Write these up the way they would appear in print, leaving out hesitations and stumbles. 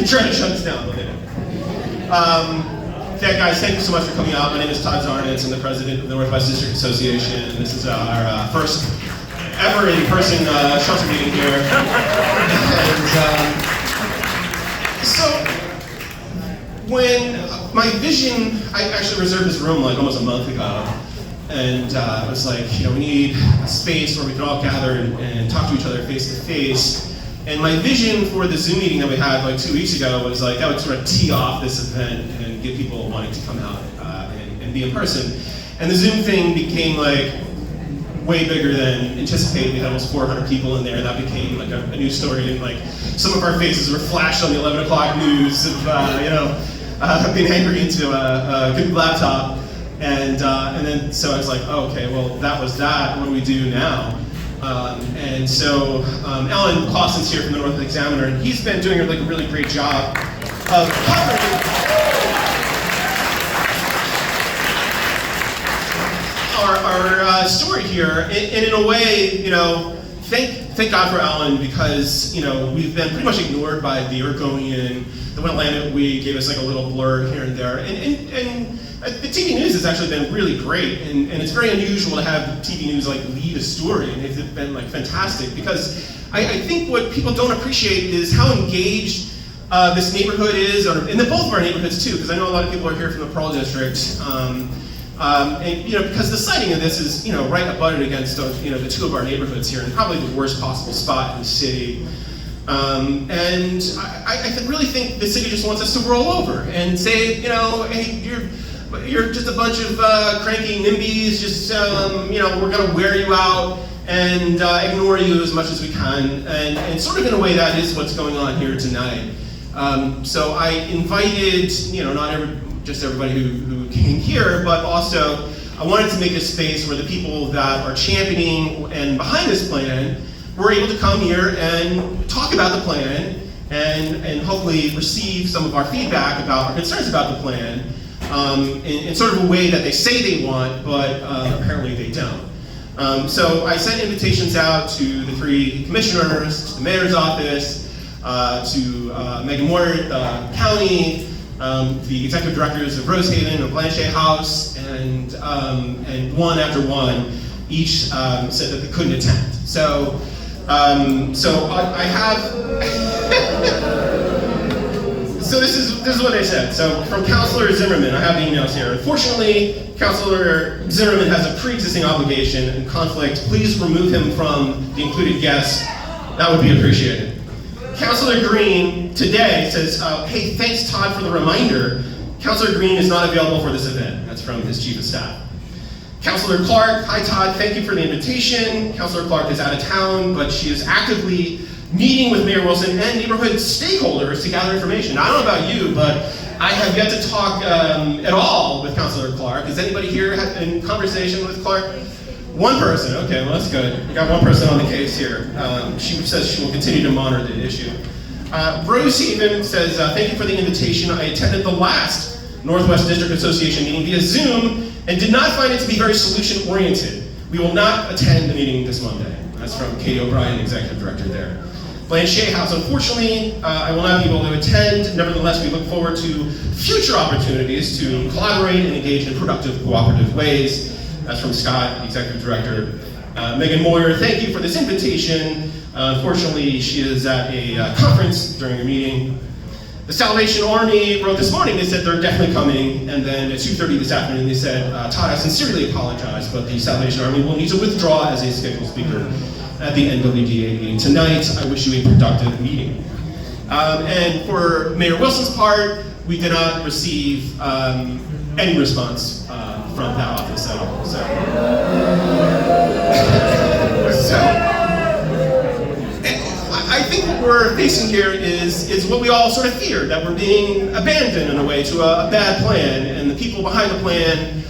We tried to shut this down, but they didn't. Guys, thank you so much for coming out. My name is Todd Zarnitz. I'm the president of the Northwest District Association. This is our first ever in-person shelter meeting here. And so, when my vision, I actually reserved this room like almost a month ago. And it was like, we need a space where we can all gather and talk to each other face to face. And my vision for the Zoom meeting that we had like 2 weeks ago was like, that would sort of tee off this event and get people wanting to come out and be in person. And the Zoom thing became like way bigger than anticipated. We had almost 400 people in there. That became like a news story, and like some of our faces were flashed on the 11 o'clock news of being angry into a good laptop. And then so I was like, oh, okay, well that was that. What do we do now? And so Alan Clausen's here from the Northrup Examiner, and he's been doing like a really great job of covering our story here. And in a way, thank God for Alan, because we've been pretty much ignored by the Oregonian. The Willamette Week gave us like a little blurb here and there, and the TV news has actually been really great, and it's very unusual to have TV news like lead a story, and they've been like fantastic, because I think what people don't appreciate is how engaged this neighborhood is, and both of our neighborhoods too, because I know a lot of people are here from the Pearl District, and because the siting of this is right abutted against the two of our neighborhoods here, and probably the worst possible spot in the city. And I really think the city just wants us to roll over and say, hey, you're just a bunch of cranky NIMBYs, just, we're gonna wear you out and ignore you as much as we can. And sort of in a way, that is what's going on here tonight. So I invited, not just everybody who came here, but also I wanted to make a space where the people that are championing and behind this plan were able to come here and talk about the plan and hopefully receive some of our feedback about our concerns about the plan. In sort of a way that they say they want, but apparently they don't. So I sent invitations out to the 3 commissioners, to the mayor's office, to Megan Moore, county, the executive directors of Rosehaven and Blanchet House, and one after one, each said that they couldn't attend. So I have. So this is what they said. So from Councilor Zimmerman, I have the emails here. Unfortunately, Councilor Zimmerman has a pre-existing obligation and conflict. Please remove him from the included guests. That would be appreciated. Councilor Green today says, hey, thanks Todd for the reminder. Councilor Green is not available for this event. That's from his chief of staff. Councilor Clark, hi Todd, thank you for the invitation. Councilor Clark is out of town, but she is actively meeting with Mayor Wilson and neighborhood stakeholders to gather information. I don't know about you, but I have yet to talk at all with Councilor Clark. Is anybody here in conversation with Clark? One person, okay, well that's good. We got one person on the case here. She says she will continue to monitor the issue. Rosehaven says, thank you for the invitation. I attended the last Northwest District Association meeting via Zoom and did not find it to be very solution-oriented. We will not attend the meeting this Monday. That's from Katie O'Brien, executive director there. Blanchet House, unfortunately, I will not be able to attend. Nevertheless, we look forward to future opportunities to collaborate and engage in productive, cooperative ways. That's from Scott, executive director. Megan Moyer, thank you for this invitation. Unfortunately, she is at a conference during a meeting. The Salvation Army wrote this morning, they said they're definitely coming, and then at 2:30 this afternoon they said, Todd, I sincerely apologize, but the Salvation Army will need to withdraw as a scheduled speaker at the NWDA meeting tonight. I wish you a productive meeting. And for Mayor Wilson's part, we did not receive any response from that office at all. So I think what we're facing here is what we all sort of fear, that we're being abandoned in a way to a bad plan, and the people behind the plan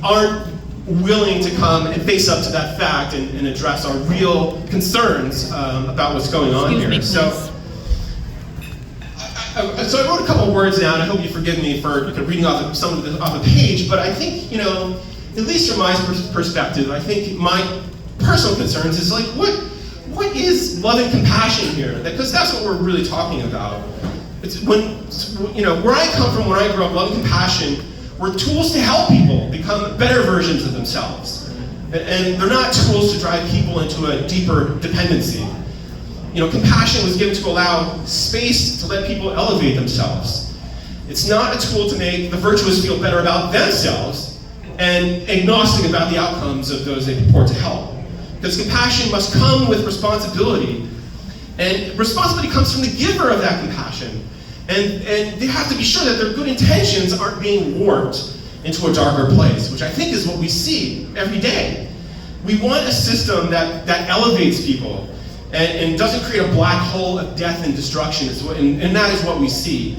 aren't willing to come and face up to that fact and address our real concerns about what's going on here. So I wrote a couple of words down. I hope you forgive me for reading off some of this off a page, but I think, at least from my perspective, I think my personal concerns is like, what is love and compassion here? Because that's what we're really talking about. It's when, you know, where I come from, when I grew up, love and compassion were tools to help people become better versions of themselves. And they're not tools to drive people into a deeper dependency. You know, compassion was given to allow space to let people elevate themselves. It's not a tool to make the virtuous feel better about themselves and agnostic about the outcomes of those they purport to help. Because compassion must come with responsibility, and responsibility comes from the giver of that compassion. And they have to be sure that their good intentions aren't being warped into a darker place, which I think is what we see every day. We want a system that elevates people and doesn't create a black hole of death and destruction, and that is what we see.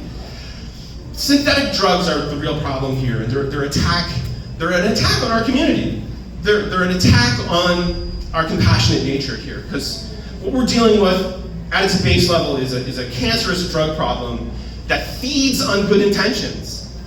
Synthetic drugs are the real problem here, and they're an attack on our community. They're an attack on our compassionate nature here, because what we're dealing with at its base level is a cancerous drug problem that feeds on good intentions.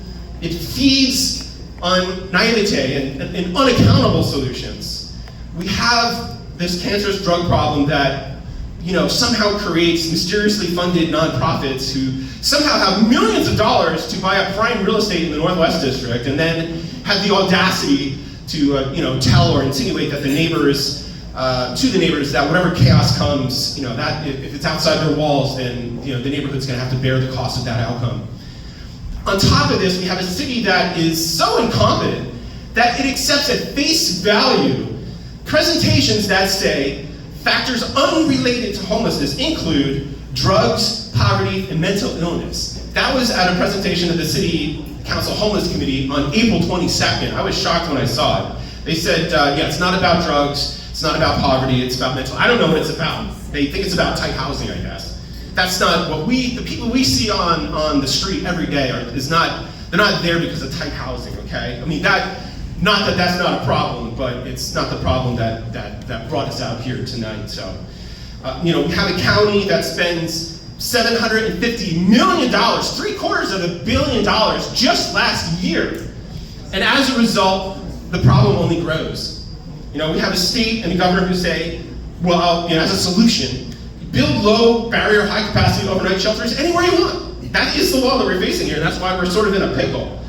It feeds on naivete and unaccountable solutions. We have this cancerous drug problem that, you know, somehow creates mysteriously funded nonprofits who somehow have millions of dollars to buy up prime real estate in the Northwest District, and then have the audacity to, you know, tell or insinuate that the neighbors, to the neighbors, that whatever chaos comes, you know, that if it's outside their walls, then, you know, the neighborhood's going to have to bear the cost of that outcome. On top of this, we have a city that is so incompetent that it accepts at face value presentations that say factors unrelated to homelessness include drugs, poverty, and mental illness. That was at a presentation of the City Council Homeless Committee on April 22nd. I was shocked when I saw it. They said, yeah, it's not about drugs, it's not about poverty, it's about mental. I don't know what it's about. They think it's about tight housing, I guess. That's not what the people we see on the street every day they're not there because of tight housing, okay? I mean, not that that's not a problem, but it's not the problem that brought us out here tonight. So, you know, we have a county that spends $750 million, $750 million just last year. And as a result, the problem only grows. You know, we have a state and a governor who say, well, you know, as a solution, build low barrier, high capacity overnight shelters anywhere you want. That is the law that we're facing here, and that's why we're sort of in a pickle.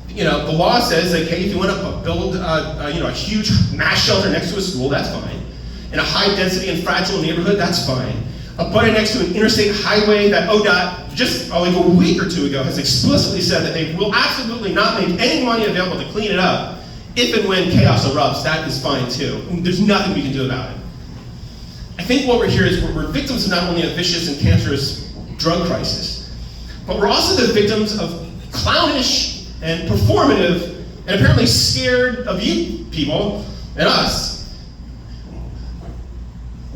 You know, the law says that, hey, if you want to build you know, a huge mass shelter next to a school, that's fine. In a high density and fragile neighborhood, that's fine. But next to an interstate highway that ODOT just like a week or two ago has explicitly said that they will absolutely not make any money available to clean it up if and when chaos erupts. That is fine too. There's nothing we can do about it. I think what we're here is we're victims of not only a vicious and cancerous drug crisis, but we're also the victims of clownish and performative and apparently scared of you people and us.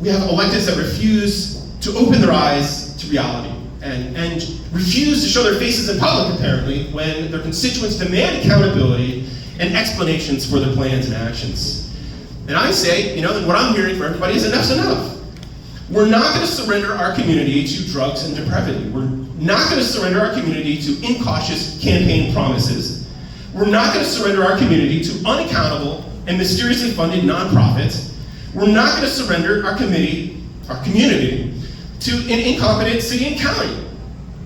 We have electeds that refuse to open their eyes to reality and refuse to show their faces in public, apparently, when their constituents demand accountability and explanations for their plans and actions. And I say, you know, that what I'm hearing from everybody is enough's enough. We're not going to surrender our community to drugs and depravity. We're not going to surrender our community to incautious campaign promises. We're not going to surrender our community to unaccountable and mysteriously funded nonprofits. We're not going to surrender our community to an incompetent city and county.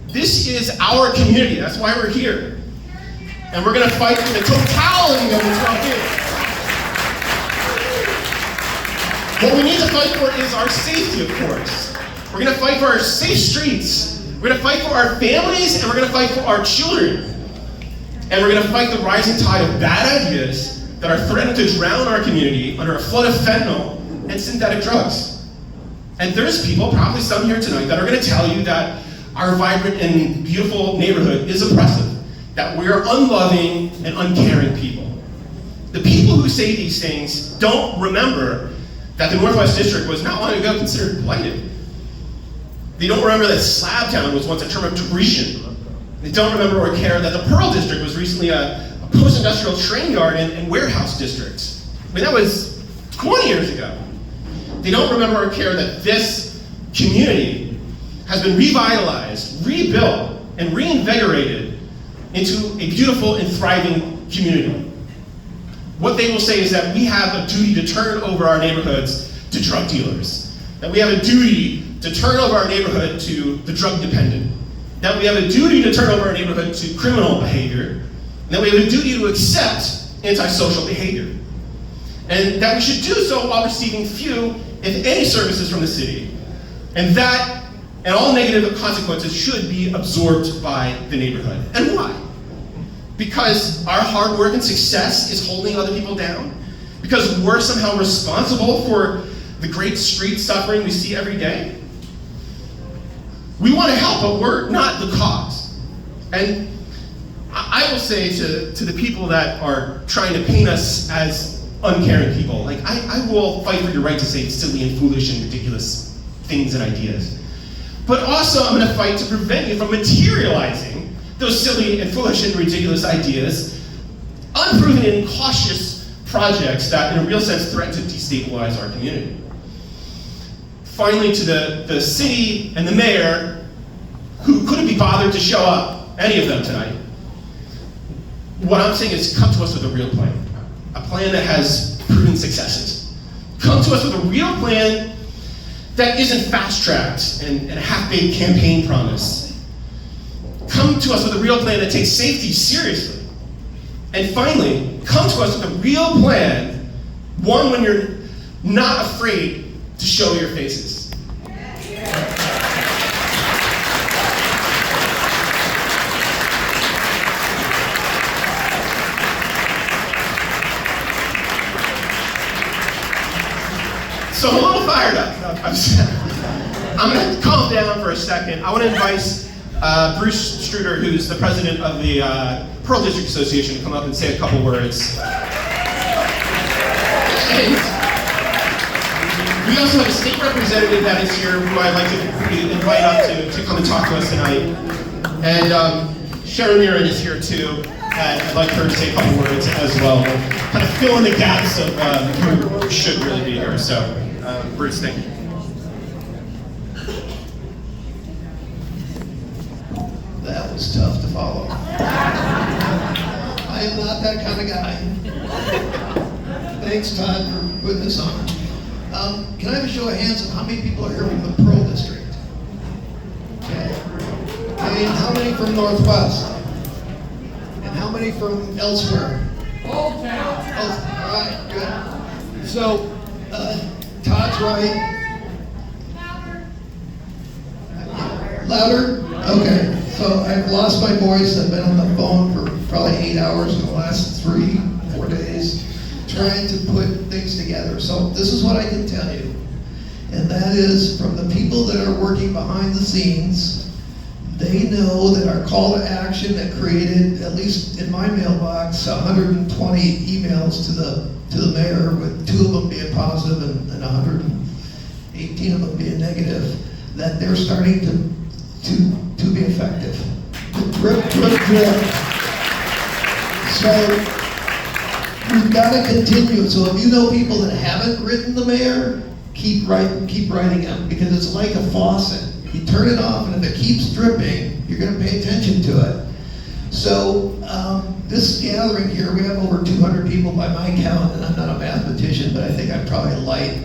This is our community. That's why we're here. And we're going to fight for the totality of what's wrong here. What we need to fight for is our safety, of course. We're going to fight for our safe streets. We're going to fight for our families, and we're going to fight for our children. And we're going to fight the rising tide of bad ideas that are threatening to drown our community under a flood of fentanyl and synthetic drugs. And there's people, probably some here tonight, that are going to tell you that our vibrant and beautiful neighborhood is oppressive, that we're unloving and uncaring people. The people who say these things don't remember that the Northwest District was not long ago considered blighted. They don't remember that Slabtown was once a term of derision. They don't remember or care that the Pearl District was recently a post-industrial train yard and warehouse district. I mean, that was 20 years ago. They don't remember or care that this community has been revitalized, rebuilt, and reinvigorated into a beautiful and thriving community. What they will say is that we have a duty to turn over our neighborhoods to drug dealers. that we have a duty to turn over our neighborhood to the drug dependent, that we have a duty to turn over our neighborhood to criminal behavior, and that we have a duty to accept antisocial behavior. And that we should do so while receiving few, if any, services from the city. And that, and all negative consequences should be absorbed by the neighborhood. And why? Because our hard work and success is holding other people down? Because we're somehow responsible for the great street suffering we see every day? We want to help, but we're not the cause. And I will say to the people that are trying to paint us as uncaring people, like I will fight for your right to say silly and foolish and ridiculous things and ideas. But also I'm going to fight to prevent you from materializing those silly and foolish and ridiculous ideas, unproven and cautious projects that in a real sense threaten to destabilize our community. Finally, to the city and the mayor who couldn't be bothered to show up, any of them tonight, what I'm saying is come to us with a real plan. A plan that has proven successes. Come to us with a real plan that isn't fast-tracked and a half-baked campaign promise. Come to us with a real plan that takes safety seriously. And finally, come to us with a real plan, one when you're not afraid to show your faces. So I'm a little fired up. I'm going to calm down for a second. I want to invite Bruce Struder, who's the president of the Pearl District Association, to come up and say a couple words. And we also have a state representative that is here who I'd like to invite up to come and talk to us tonight. And Sharon Mirren is here too. And I'd like her to say a couple words as well. Kind of fill in the gaps of who should really be here. So, Bruce, thank you. That was tough to follow. I am not that kind of guy. Thanks, Todd, for putting this on. Can I have a show of hands of how many people are here from the Pearl District? Okay. And how many from Northwest? And how many from elsewhere? Old Town. All right, good. So, Todd's right. Louder? Okay. So I've lost my voice. I've been on the phone for probably 8 hours in the last 3-4 days trying to put things together. So this is what I can tell you. And that is from the people that are working behind the scenes, they know that our call to action that created, at least in my mailbox, 120 emails to the mayor, with 2 of them being positive and 118 of them being negative, that they're starting to be effective. Drip, drip, drip. So we've got to continue. So if you know people that haven't written the mayor, keep writing them, because it's like a faucet. You turn it off, and if it keeps dripping, you're going to pay attention to it. So this gathering here, we have over 200 people by my count, and I'm not a mathematician, but I think I'm probably light.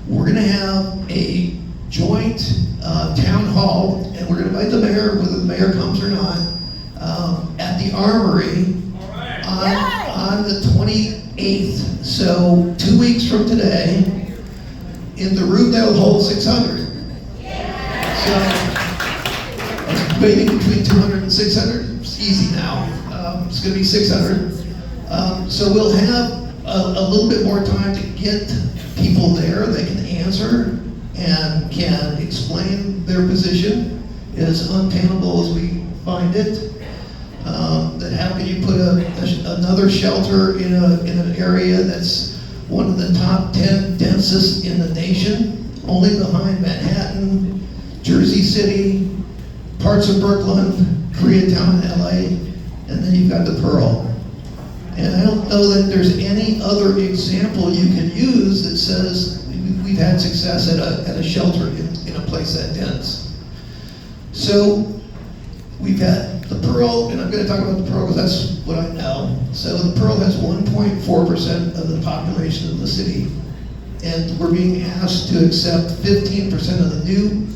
We're going to have a joint town hall, and we're going to invite the mayor, whether the mayor comes or not, at the Armory on the 28th. So 2 weeks from today, in the room that'll hold 600. So waiting between 200 and 600. It's easy now. It's going to be 600. So we'll have a little bit more time to get people there. They can answer and can explain their position as untenable as we find it. That how can you put another shelter in an area that's one of the top 10 densest in the nation, only behind Manhattan, Jersey City, parts of Brooklyn, Koreatown, LA, and then you've got the Pearl. And I don't know that there's any other example you can use that says we've had success at a shelter in a place that dense. So we've had the Pearl, and I'm going to talk about the Pearl because that's what I know. So the Pearl has 1.4% of the population of the city. and we're being asked to accept 15% of the new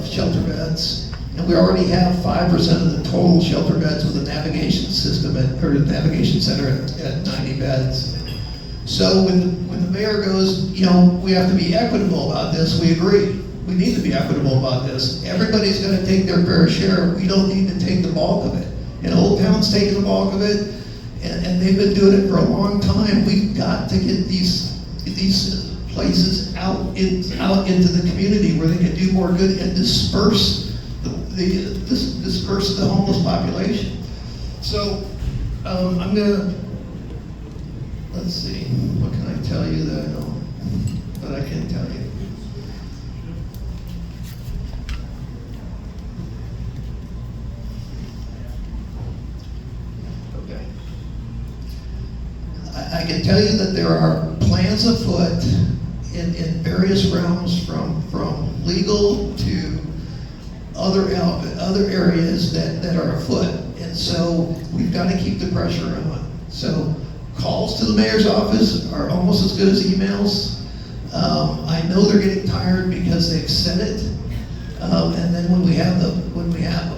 shelter beds, and we already have 5% of the total shelter beds with a navigation system or the navigation center at 90 beds. So when the mayor goes, you know, we have to be equitable about this, we agree. We need to be equitable about this. Everybody's gonna take their fair share. We don't need to take the bulk of it. And Old Town's taking the bulk of it, and they've been doing it for a long time. We've got to get these places out into the community where they can do more good and disperse disperse the homeless population. So I'm gonna, let's see, what can I tell you that I know, that I can tell you? Okay. I can tell you that there are plans afoot in various realms, from legal to other areas that are afoot. And so we've got to keep the pressure on. So calls to the mayor's office are almost as good as emails. I know they're getting tired because they've said it. And then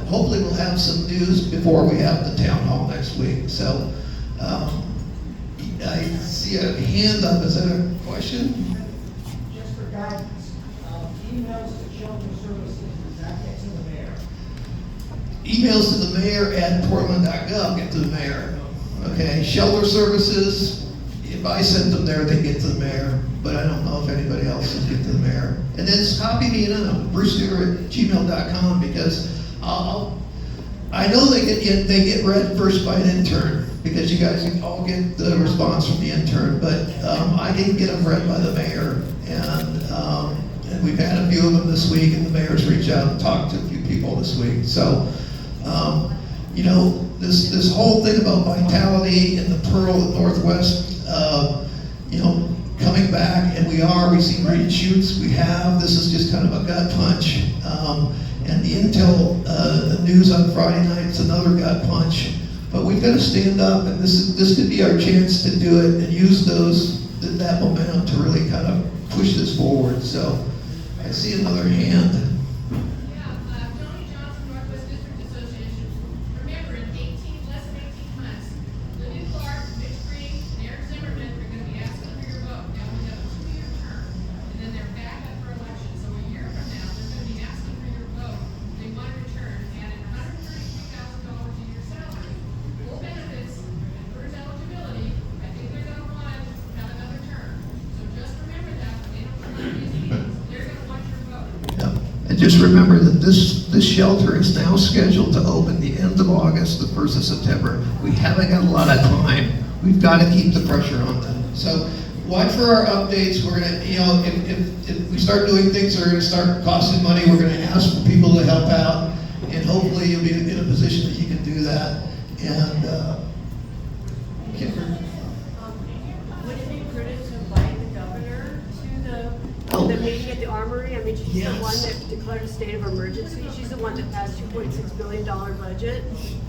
hopefully we'll have some news before we have the town hall next week. So I see a hand up. Is that a question? Just for guidance, emails to shelter services, does that get to the mayor? Emails to the mayor at portland.gov get to the mayor. Okay, shelter services, if I sent them there, they get to the mayor, but I don't know if anybody else will get to the mayor. And then just copy me in on brucestewart@gmail.com, because I know they get read first by an intern, because you guys all get the response from the intern, but I didn't get them read by the mayor, and we've had a few of them this week, and the mayor's reached out and talked to a few people this week. So, you know, this whole thing about vitality and the Pearl and Northwest, you know, coming back, and we see green shoots, this is just kind of a gut punch. And the Intel news on Friday night is another gut punch. But we've got to stand up, and this could be our chance to do it and use that momentum to really kind of push this forward. So I see another hand. Tony Johnson, Northwest District Association. Remember, in less than 18 months, Lydia Clark, Mitch Green, and Eric Zimmerman are going to be asking for your vote. Now we have a 2-year term, and then they're back up for election. So a year from now, they're going to be asking for your vote. They want to return, and at $133,000 a year salary, full benefits, and first eligibility, I think they're going to want to have another term. So just remember that when they don't come to these meetings, they're going to want your vote. Yeah. And just remember that this shelter is now scheduled to open the end of August, the 1st of September. We haven't got a lot of time. We've got to keep the pressure on them. So watch for our updates. We're gonna, you know, if we start doing things that are gonna start costing money, we're gonna ask for people to help out, and hopefully you'll be in a position that you can do that. And Kimber. Would it be prudent to invite the governor to the meeting at the Armory? I mean, she's the one that declared a state of emergency. She's the one that passed $2.6 billion budget.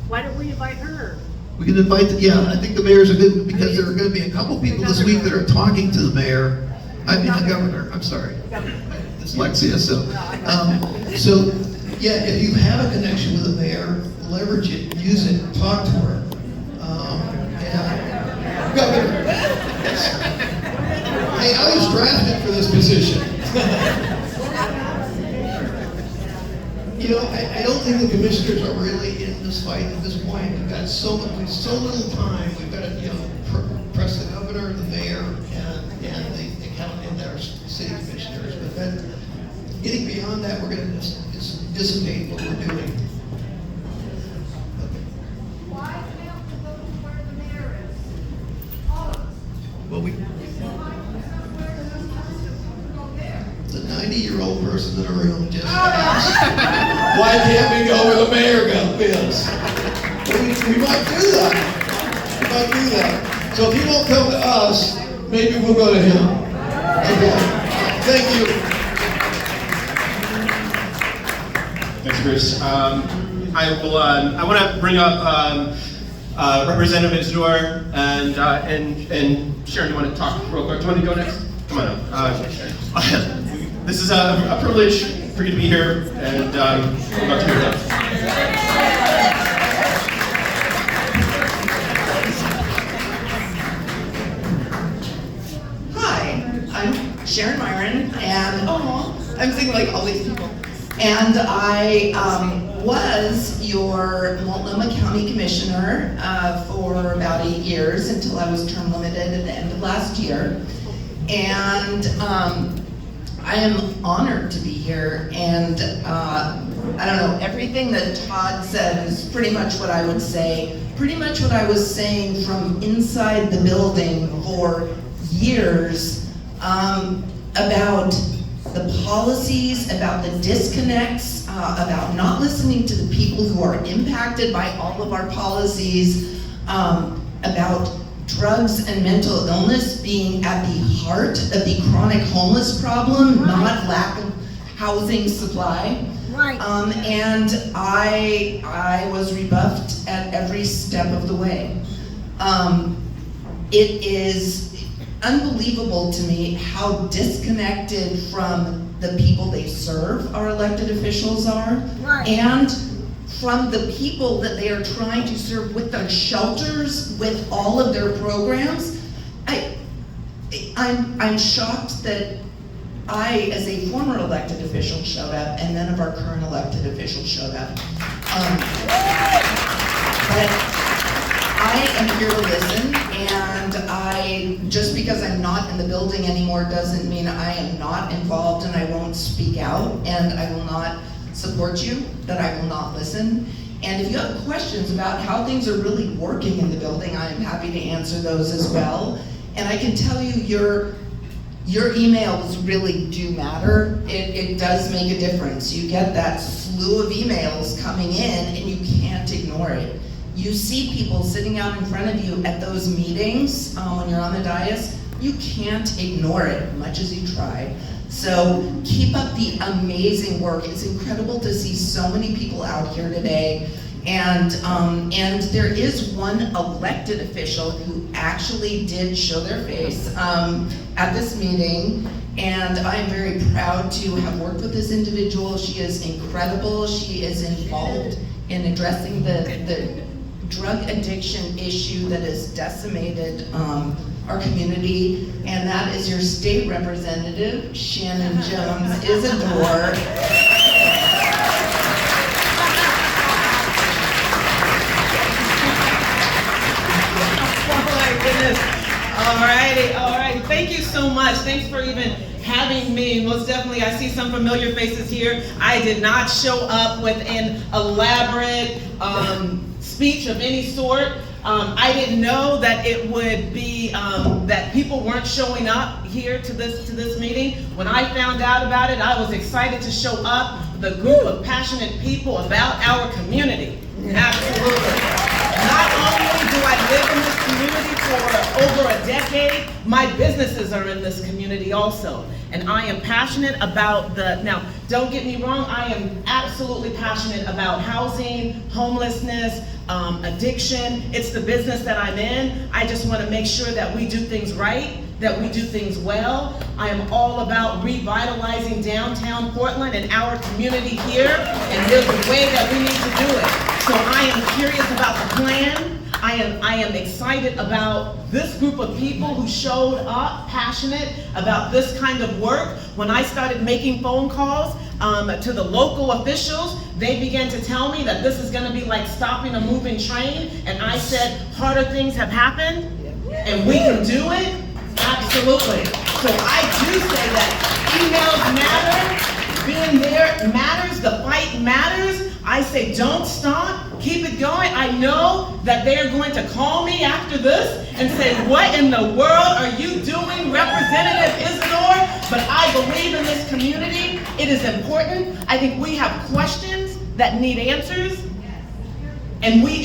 Why don't we invite her? We can invite, I think the mayor's a good, because there are going to be a couple people this week that are talking to the mayor. I mean the governor, I'm sorry. Dyslexia, if you have a connection with the mayor, leverage it, use it, talk to her. Governor, yes. Hey, I was drafted for this position. You know, I don't think the commissioners are really in this fight at this point. We've got so little time. We've got to, press the governor, the mayor, and the county and our city commissioners. But then, getting beyond that, we're going to just dissipate what we're doing. Why do we have to go to where the mayor is? All of us. Well, Go there. the 90-year-old person in the room just asked, why can't we go where the mayor is? We might do that. So if he won't come to us, maybe we'll go to him. Okay. Thank you. Thanks, Bruce. I want to bring up Representative Isidore and Sharon. You want to talk real quick? Do you want to go next? Come on up. This is a privilege for you to be here, and we'd love to hear that. Hi, I'm Sharon Myron, and I'm singing like all these people. And I was your Multnomah County Commissioner for about 8 years until I was term limited at the end of last year. And I am honored to be here, and I don't know, everything that Todd said is pretty much what I would say, pretty much what I was saying from inside the building for years about the policies, about the disconnects, about not listening to the people who are impacted by all of our policies, about drugs and mental illness being at the heart of the chronic homeless problem, not lack of housing supply. Right. And I was rebuffed at every step of the way. It is unbelievable to me how disconnected from the people they serve our elected officials are, Right. and from the people that they are trying to serve with their shelters, with all of their programs. I'm shocked that I, as a former elected official, showed up, and none of our current elected officials showed up. But I am here to listen, and just because I'm not in the building anymore doesn't mean I am not involved, and I won't speak out, and I will not support you, that I will not listen. And if you have questions about how things are really working in the building, I am happy to answer those as well. And I can tell you, your emails really do matter. It does make a difference. You get that slew of emails coming in, and you can't ignore it. You see people sitting out in front of you at those meetings when you're on the dais. You can't ignore it, much as you try. So keep up the amazing work. It's incredible to see so many people out here today. And there is one elected official who actually did show their face at this meeting. And I am very proud to have worked with this individual. She is incredible. She is involved in addressing the drug addiction issue that has decimated our community, and that is your state representative, Shannon Jones Isidore. Oh my goodness. All righty. Thank you so much. Thanks for even having me. Most definitely, I see some familiar faces here. I did not show up with an elaborate speech of any sort. I didn't know that it would be that people weren't showing up here to this meeting. When I found out about it, I was excited to show up with a group of passionate people about our community. Absolutely. Not only do I live in this community for over a decade, my businesses are in this community also. And I am passionate about now, don't get me wrong, I am absolutely passionate about housing, homelessness, addiction. It's the business that I'm in. I just want to make sure that we do things right, that we do things well. I am all about revitalizing downtown Portland and our community here, and there's a way that we need to do it. So I am curious about the plan. I am excited about this group of people who showed up passionate about this kind of work. When I started making phone calls to the local officials, they began to tell me that this is going to be like stopping a moving train, and I said, harder things have happened, and we can do it. Absolutely. So I do say that emails matter, being there matters, the fight matters. I say don't stop, keep it going. I know that they are going to call me after this and say, what in the world are you doing, Representative Isidore? But I believe in this community. It is important. I think we have questions that need answers. And we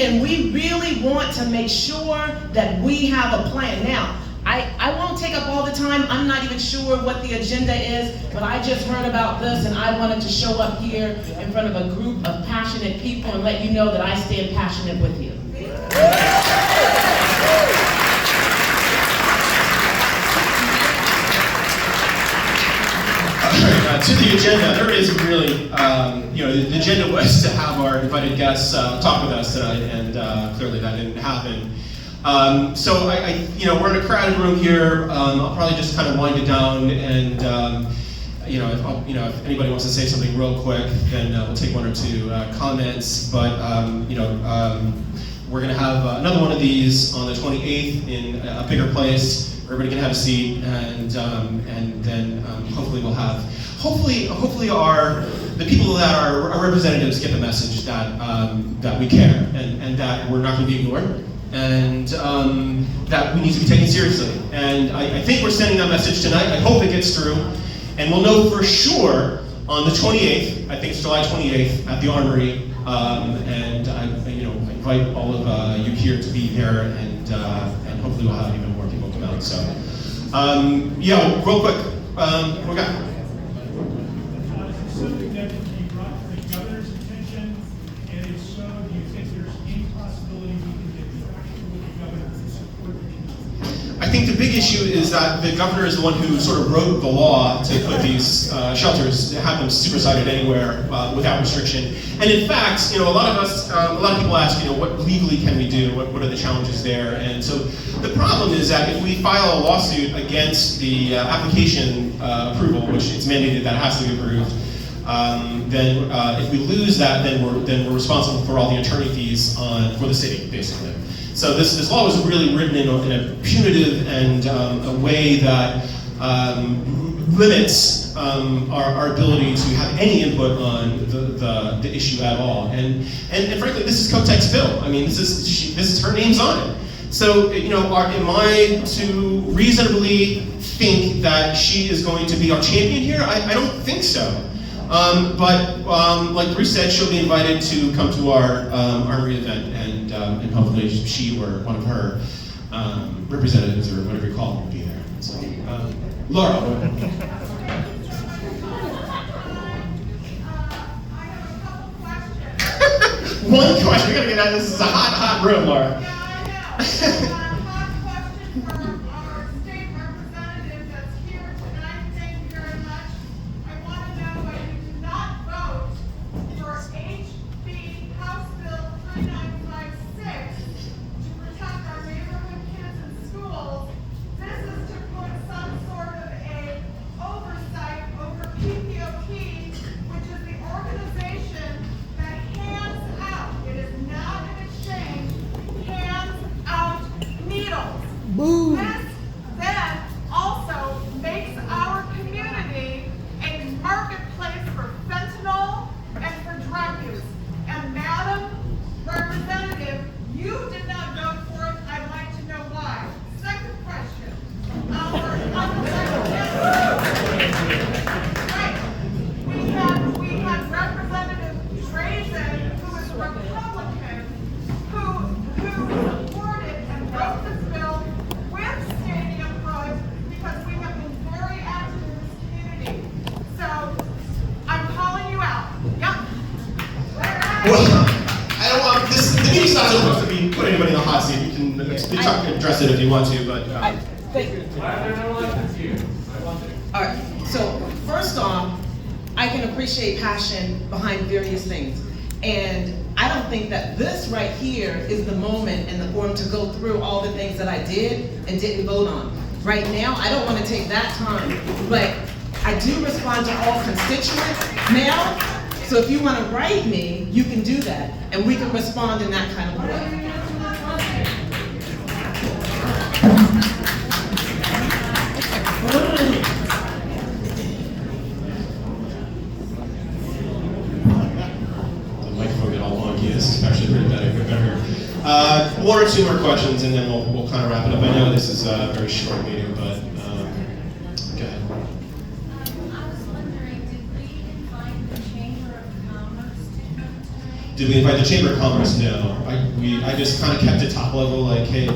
really want to make sure that we have a plan. Now, I won't take up all the time. I'm not even sure what the agenda is, but I just heard about this and I wanted to show up here in front of a group of passionate people and let you know that I stand passionate with you. to the agenda, there is really, the agenda was to have our invited guests talk with us tonight, and clearly that didn't happen. So we're in a crowded room here. I'll probably just kind of wind it down, and if anybody wants to say something real quick, then we'll take one or two comments. But we're going to have another one of these on the 28th in a bigger place. Everybody can have a seat, and then hopefully we'll have hopefully the people that are our representatives get the message that we care and that we're not going to be ignored, and that we need to be taken seriously. And I think we're sending that message tonight. I hope it gets through, and we'll know for sure on the 28th. I think it's July 28th at the Armory, and I invite all of you here to be there, and hopefully we'll have even more people come out. So, real quick, what we got? Something that can be brought to the governor's attention, and if so, do you think there's any possibility we can get traction with the governor to support the community? I think the big issue is that the governor is the one who sort of wrote the law to put these shelters, to have them superseded anywhere without restriction. And in fact, a lot of people ask, what legally can we do? What are the challenges there? And so the problem is that if we file a lawsuit against the application approval, which it's mandated that it has to be approved, then if we lose that, then we're responsible for all the attorney fees for the city, basically. So this law was really written in a punitive and a way that limits our ability to have any input on the issue at all. And frankly, this is Kotek's bill. I mean, this is her name's on it. So am I to reasonably think that she is going to be our champion here? I don't think so. But like Bruce said, she'll be invited to come to our Armory event, and hopefully she or one of her representatives or whatever you call them will be there. So, Laura. I have a couple questions. One question. We gotta get out. This is a hot room, Laura. Yeah, I know. Hot question for our state representative that's here tonight. Thank you very much. I want to know why you did not vote for HB House Bill 3956 to protect our neighborhood kids in schools. This is to put some sort of a oversight over PPOP, which is the organization that hands out, it is not an exchange, hands out needles. This then also makes our community a marketplace for fentanyl and for drug use. And Madam Representative, you did not vote for it. I'd like to know why. Second question. We had Representative Drazen, who is a Republican, who supported and wrote this bill with Stadium Hood because we have been very active in this community. So I'm calling you out. Yep. Well, I don't want this. The meeting's not supposed to be put anybody in the hot seat. You can address it if you want to, but. Thank you. All right, so first off, I can appreciate passion behind various things. And I don't think that this right here is the moment and the forum to go through all the things that I did and didn't vote on. Right now, I don't want to take that time, but I do respond to all constituents now. So if you want to write me, you can do that, and we can respond in that kind of way. The microphone get all wonky. This is actually pretty better. One or two more questions, and then we'll kind of wrap it up. I know this is a very short meeting, but go ahead. I was wondering, did we invite the Chamber of Commerce to come tonight? Did we invite the Chamber of Commerce? No. I just kind of kept it top level, like, hey,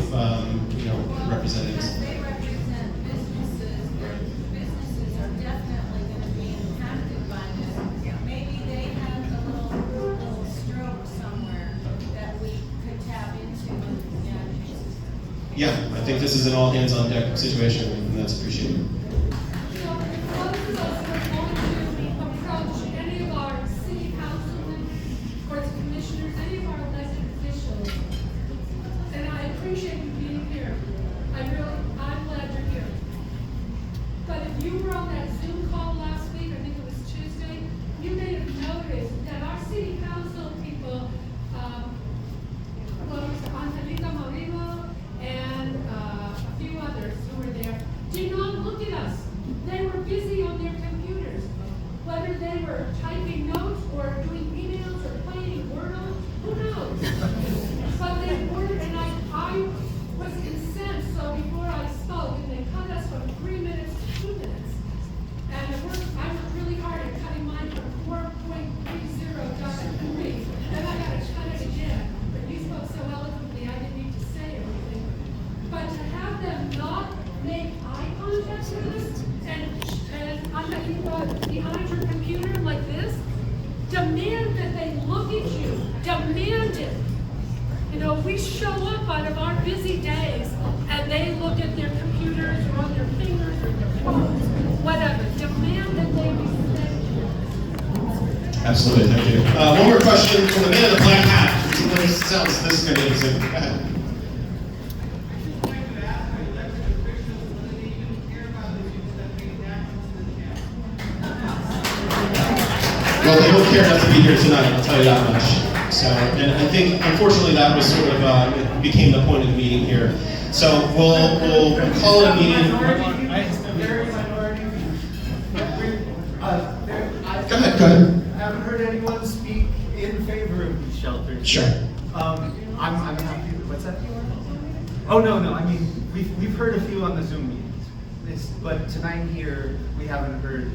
representatives. Because they represent businesses, and businesses are definitely going to be impacted by this. Maybe they have a little stroke somewhere that we could tap into in the energy system. Yeah, I think this is an all hands on deck situation, and that's appreciated. So this is also going to be we show up out of our busy days and they look at their computers or on their fingers or their phones, whatever. Demand that they be safe. Absolutely, thank you. One more question from the man in the black hat. This is going to be interesting. Go ahead. Well, they don't care enough to be here tonight, I'll tell you that much. So, and I think, unfortunately, that was sort of, it became the point of the meeting here. So we'll call it a meeting. Go ahead. I haven't heard anyone speak in favor of these shelters. Sure. I'm happy. What's that? Oh no, I mean we've heard a few on the Zoom meetings, but tonight here we haven't heard.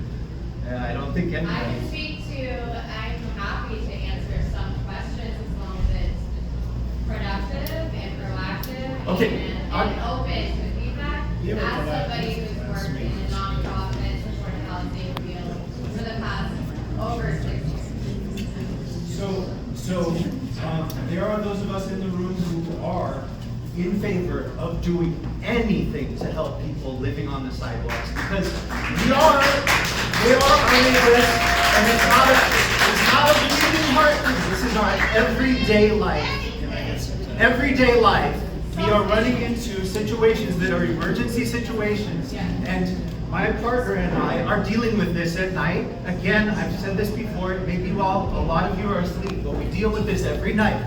I don't think anybody. I can speak to. I'm happy to answer some questions as long as it's productive and proactive Okay. and open to feedback. As somebody who's worked in a nonprofit supported housing field for the past over 6 years. So there are those of us in the room who are in favor of doing anything to help people living on the sidewalks because they are our neighbors, and it's not a bleeding heart. This is our everyday life. Everyday life, we are running into situations that are emergency situations, and my partner and I are dealing with this at night. Again, I've said this before, maybe a lot of you are asleep, but we deal with this every night.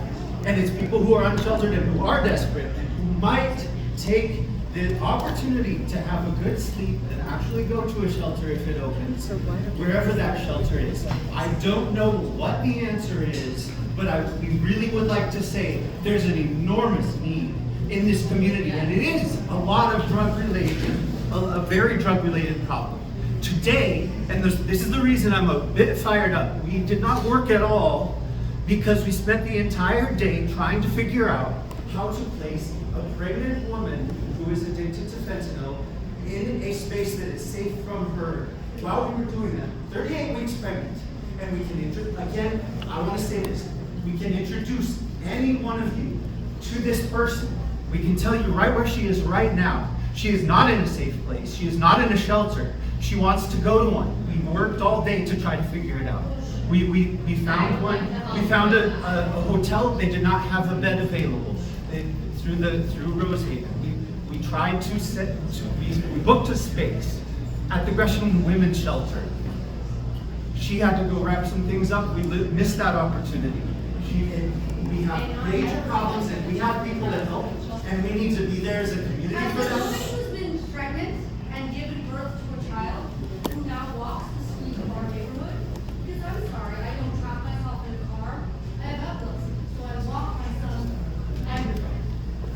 And it's people who are unsheltered and who are desperate and who might take the opportunity to have a good sleep and actually go to a shelter if it opens, wherever that shelter is. I don't know what the answer is, but we really would like to say there's an enormous need in this community, and it is a lot of drug-related, a very drug-related problem. Today, and this is the reason I'm a bit fired up, we did not work at all because we spent the entire day trying to figure out how to place a pregnant woman who is addicted to fentanyl in a space that is safe from her. While we were doing that, 38 weeks pregnant, and we can again, I want to say this, we can introduce any one of you to this person. We can tell you right where she is right now. She is not in a safe place. She is not in a shelter. She wants to go to one. We worked all day to try to figure it out. We found one. We found a hotel. They did not have a bed available through Rosehaven. We tried to we booked a space at the Gresham Women's Shelter. She had to go wrap some things up. We missed that opportunity. We have major problems, and we have people that help, and we need to be there as a community for them. As a woman who's been pregnant and given birth to a child who now walks the streets of our neighborhood, because I'm sorry, I don't trap myself in a car. I have epilepsy, so I walk my son everywhere.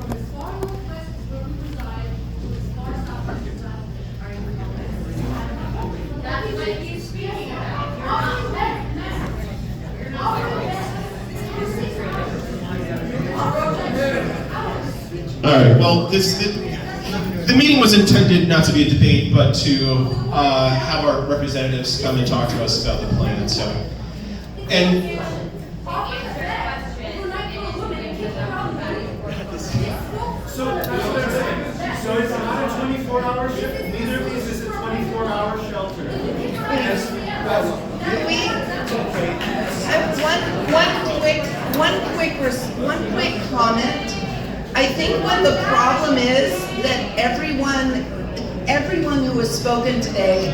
From as far northwest as where we reside to as far south as we reside. Are you okay? That's what he's speaking about. You're not All right, well, the meeting was intended not to be a debate, but to have our representatives come and talk to us about the plan, so. And So that's what I'm saying. So it's not a 24-hour shift. Neither of these is a 24-hour shelter. Yes. One quick comment. I think what the problem is that everyone who has spoken today,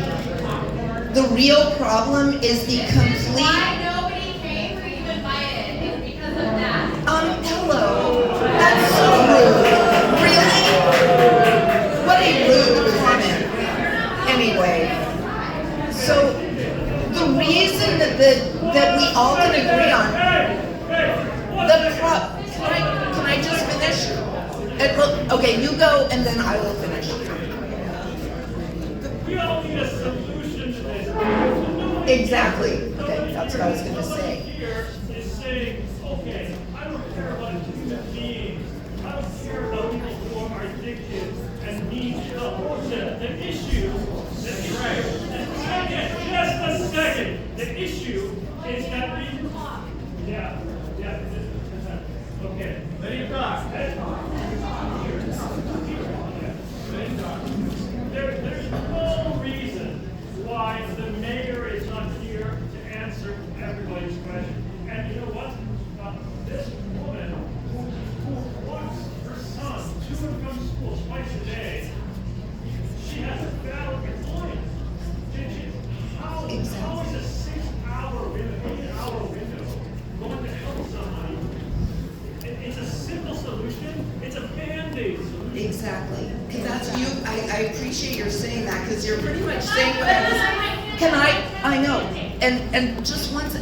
the real problem is the complete. Why nobody came who you invited? It's because of that. Hello. That's so rude. Really? What a rude comment. Anyway, so the reason that we all can agree on can I just finish? Okay, you go and then I will finish. We all need a solution to this. Exactly. Okay, that's what I was going to say. Here is saying, okay, I don't care about human beings. I don't care about people who are addicted and need help. The issue, just a second. The issue is that we, okay, let me talk. student comes to school twice a day. She has a valid point. How is a 6-hour window, 8-hour window going to help somebody? It's a simple solution. It's a Band-Aid solution. Exactly, because that's you, I appreciate your saying that, because you're pretty much saying what I was, I know, and just once,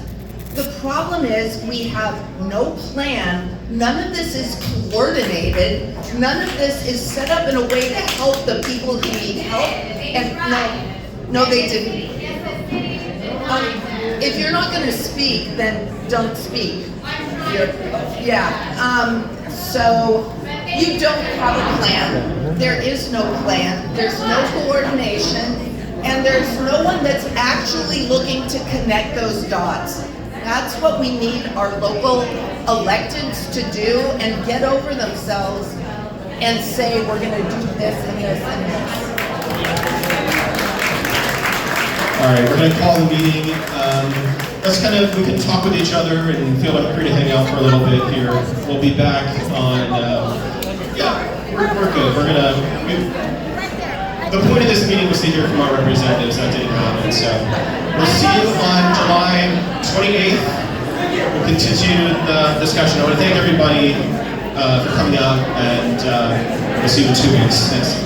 the problem is, we have no plan, none of this is coordinated, none of this is set up in a way to help the people who need help, and no, they didn't. If you're not gonna speak, then don't speak. So, you don't have a plan, there is no plan, there's no coordination, and there's no one that's actually looking to connect those dots. That's what we need our local electeds to do, and get over themselves and say, we're gonna do this and this and this. All right, we're gonna call the meeting. We can talk with each other and feel like free to hang out for a little bit here. We'll be back on, we're good. The point of this meeting was to hear from our representatives. That didn't happen, so we'll see you on July 28th. We'll continue the discussion. I want to thank everybody for coming out, and we'll see you in 2 weeks. Thanks.